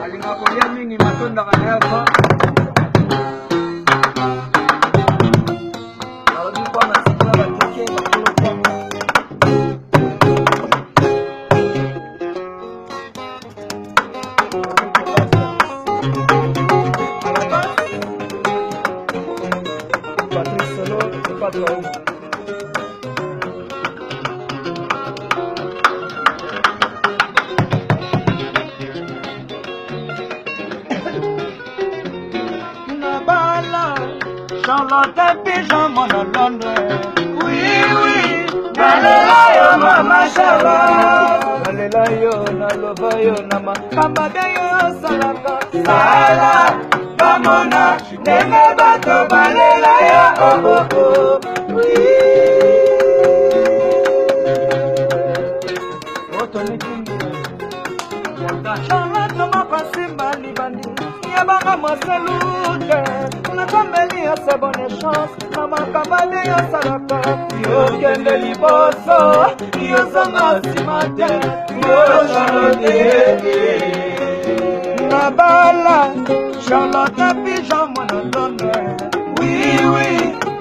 Alinga kolia mingi matunda kaneva. Arudi kwa masikila batike bakulu kwa. Patrick Solo, patron. Charlotte Pigeon, mon Londres. Oui, oui, nalela yo mama Charlotte. Nalela yo, naloba yo, nama Kambade yo salaka. Sala, bamona, ndenge bato balela yo, oh oh oh. Oui. Charlotte nama pasimba libandi. Yabanga moselute. Nakambeli ya sa bonne chance. Mama kambade yo salaka. Yo kende liboso. Yo zonga simate. Yo Charlotte. Nabala. Charlotte Pigeon mwana Londres. Oui, oui.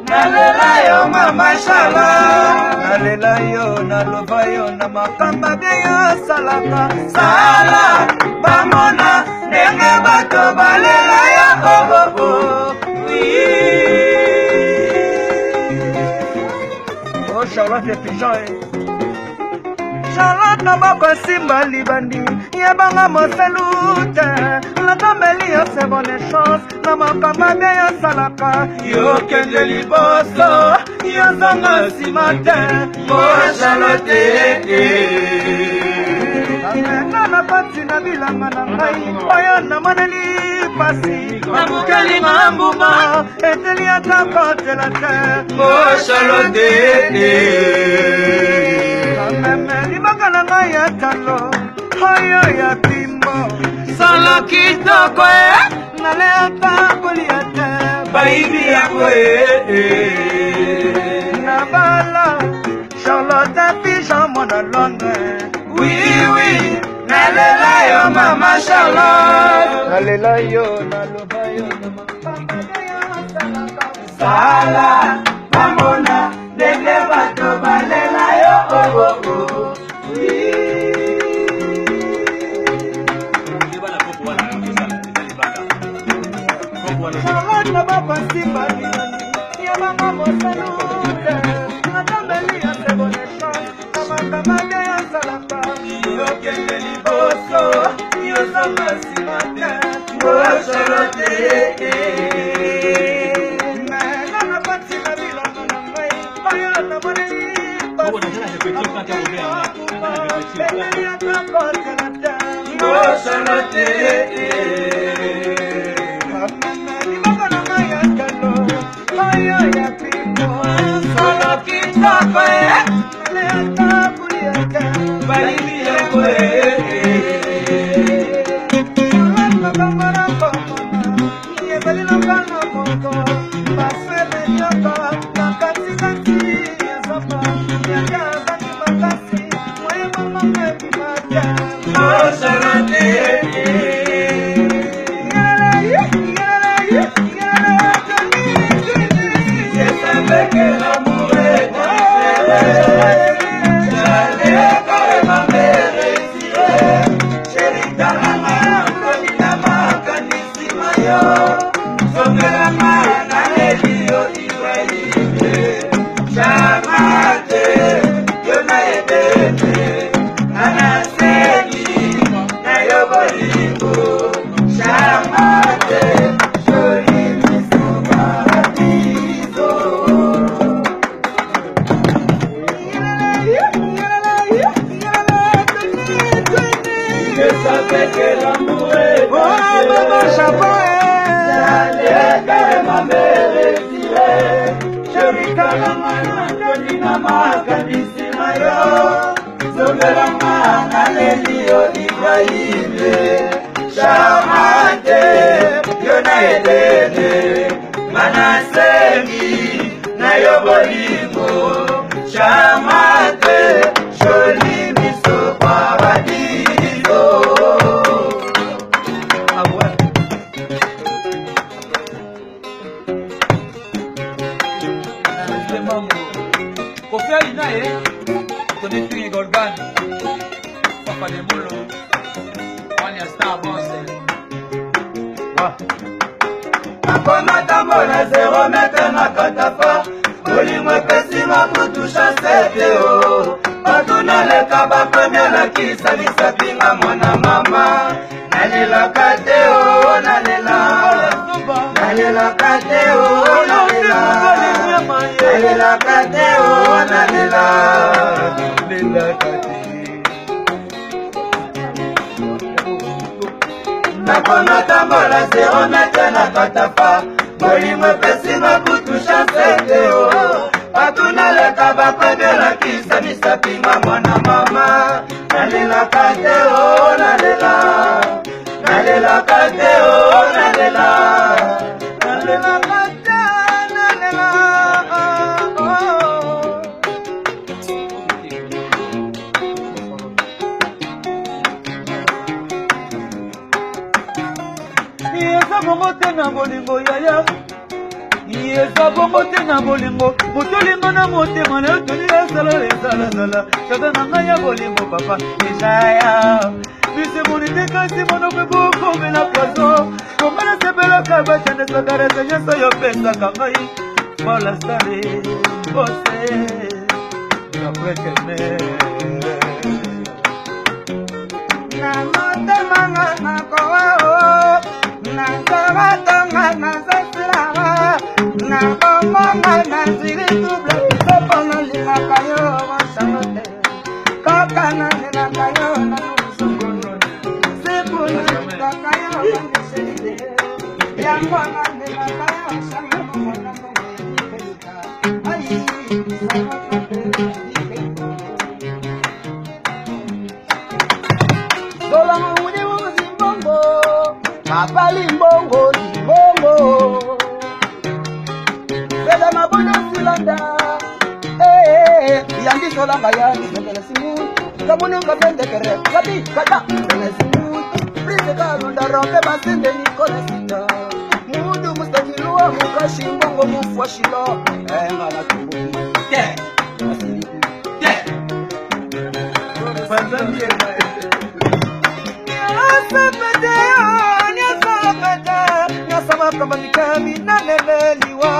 Nalela yo mama Charlotte. nalela yo, naloba yo, nama Kambade yo salaka. Sala. Bamona. Ndenge bato balela yo. Oh oh oh. Oh Charlotte Pigeon. Charlotte naboko simba libandi. Yabanga moselute. Nakambeli yo se bonne chance. Namakamba de yo salaka. Yo kende liboso. Yo zonga simate. Oh Charlotte. Amenga na pati na bilanga na ngai. Oyo na maneli pasi. Namukeli mambuma. Eteli atakotela te. Oh Charlotte. Meme libaka na ngai ya talo. Oyo ya pimbo. Solo kitoko nale atakolia te. Baby yako Nabala. Charlotte Pigeon mwana Londres. Oui, oui, nalela yo mama Charlotte. Nalela yo, naloba yo, nama Sala, bamona, ndenge bato balela yo, oh oh oh. Oui. Charlotte na baba simba libani, yabanga mosalute. Nakambeli ya se bonne chance, namakamade ya salaka. Yo kende liboso, yo zonga simate. Oh Charlotte. Mena na pati na bilanga na ngai, oyo na moneli pasi. Ndenge atakotela te. Oh Charlotte. na yo bolingo chamate joli miso paradiso. Ah ouais. Kofia inaye Tony Twinge Golban Papa de Molo Wanya Star Boss. Akona tambola 0 metre na katafa bolingo epesi mabutu chaseteo batuna leka bakomi lakisa lisapinga mwana mama nalelaka teo nalelaka teo nalelaka teo nalelaka nakona tambola 0 metre na katafa bolingo epesi mabutu chaseteo batuna leka bakomi lakisa lisapinga mwana mama nalelaka teo nalelaka teo nalelaka Yeza bongo te na bolingo yaya Yeza bongo te na bolingo Motolingo na motema na yotoli ezala Chaka na nga ya bolingo papa Ishaya Bise monite kasi monokwe bukome na poison Komana sepela kabachane sakarese nyesa yopesa kangai Mola stare Bose Kaprekene na motema nga na kowa Nazaratanga nazasira na bomonga nazili double sopona lingaka yo wasangote kaka nalelaka yo na musukono sepona lingaka yo waneselide yango nalelaka yo wasanga momona momoyelika ayi solongo udi muzimbongo Papa limbongo, limbongo Beda mabuno silanda Yandi solanga ya Nipendele simu Kabunu kabende kere Kabi kata Bene simu Prise kalunda rompe Basende nikole sita Mudu mustajilua Mukashi mbongo mufwa shilo Ngala tumbu Te Te Panzambie Asapeteo Nyasama kamanikami naleleliwa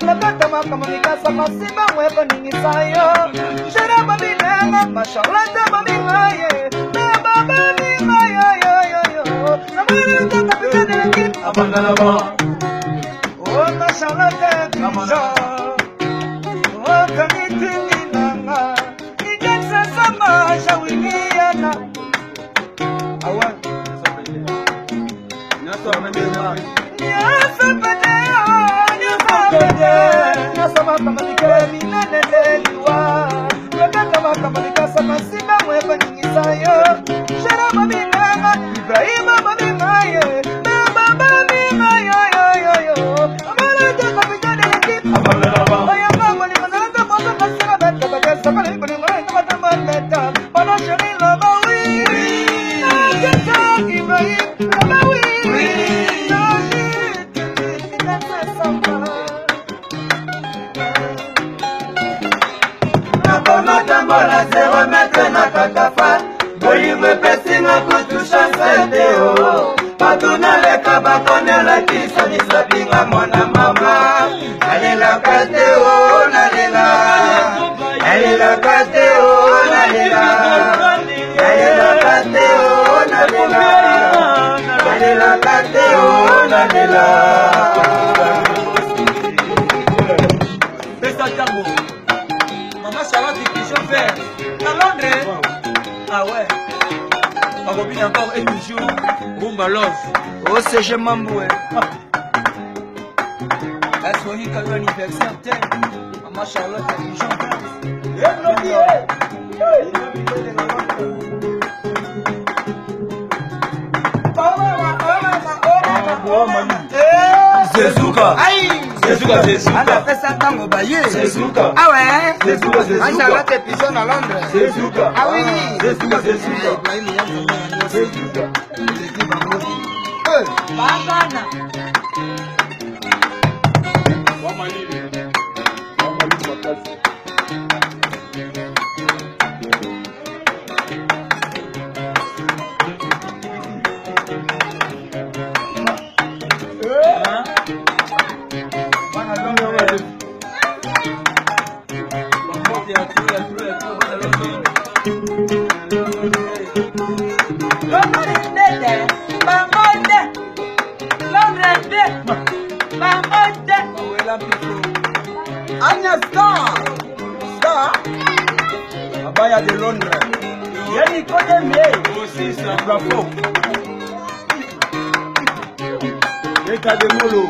Nakata makamanika sama simba mweba ningisayo Shara babinanga mashalata babingaye Baba babingaye Namana kapitane lakit Abangalaba Oh mashalata kisha Oh kamitinginanga Ijaksa sama shawiniana Awan Nyasama kamanikemi naleleliwa Nakatama kamanika sama simba mweba ningisayo Shara babinanga Ibrahima babingaye Baba babingaye Amalata kapitane lekip Ayanga bolinganalata mwaka kasira bete Bakesa kali bolinganalata matamaleta Pana shari labawi Nakata Ibrahim labawi Nakomatambola 0 metre na katafa bolingo epesinga kutusha seteo batuna leka bakonela kisa lisapinga mwana mama nalelaka teo nalelaka teo nalelaka teo nalelaka teo Pesa tango Maman Charlotte qui chauffeur à Londres. Ah ouais. On revient encore et toujours Rumba Love. Oh c'est je m'emboué. Est-ce qu'on y a eu anniversaire tel Maman Charlotte qui chauffeur. Zezuka. Anda pesa tango baye. Ah ouais. Anda la télévision à Londres. Ah oui. Bagana. Abaya de Londres. Yeni kode me. Aussi ça bravo. État de Molo.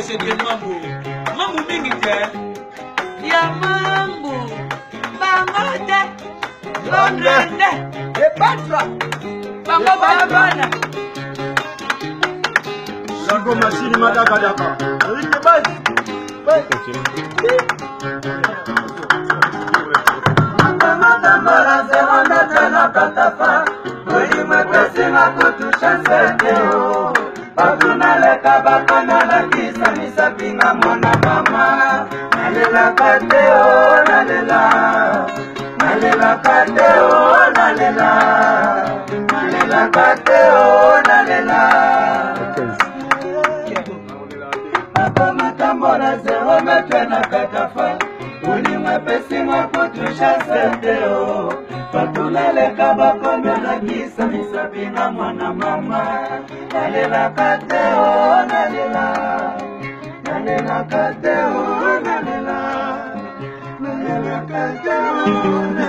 C'est de mambo. Mambo mingi te. Ya mambo. Mambo te. Londres. Et patra. Mambo babana. Sango machine madaka daka. Rite basi. Mata mara zero na katafa. Oli mapesi na kutusha seteo. Bakuna leka bakana la kisa misapinga mwana mama. Nalela kateo nalela. Nalela kateo nalela. Nalela kateo nalela. Papa matambora zero metwe na katafa. Uli mapesi makutusha seteo. Bakuna leka bakona la kisa misapinga mwana mama. Nalela kateo nalela. Nalela kateo nalela. Nalela kateo.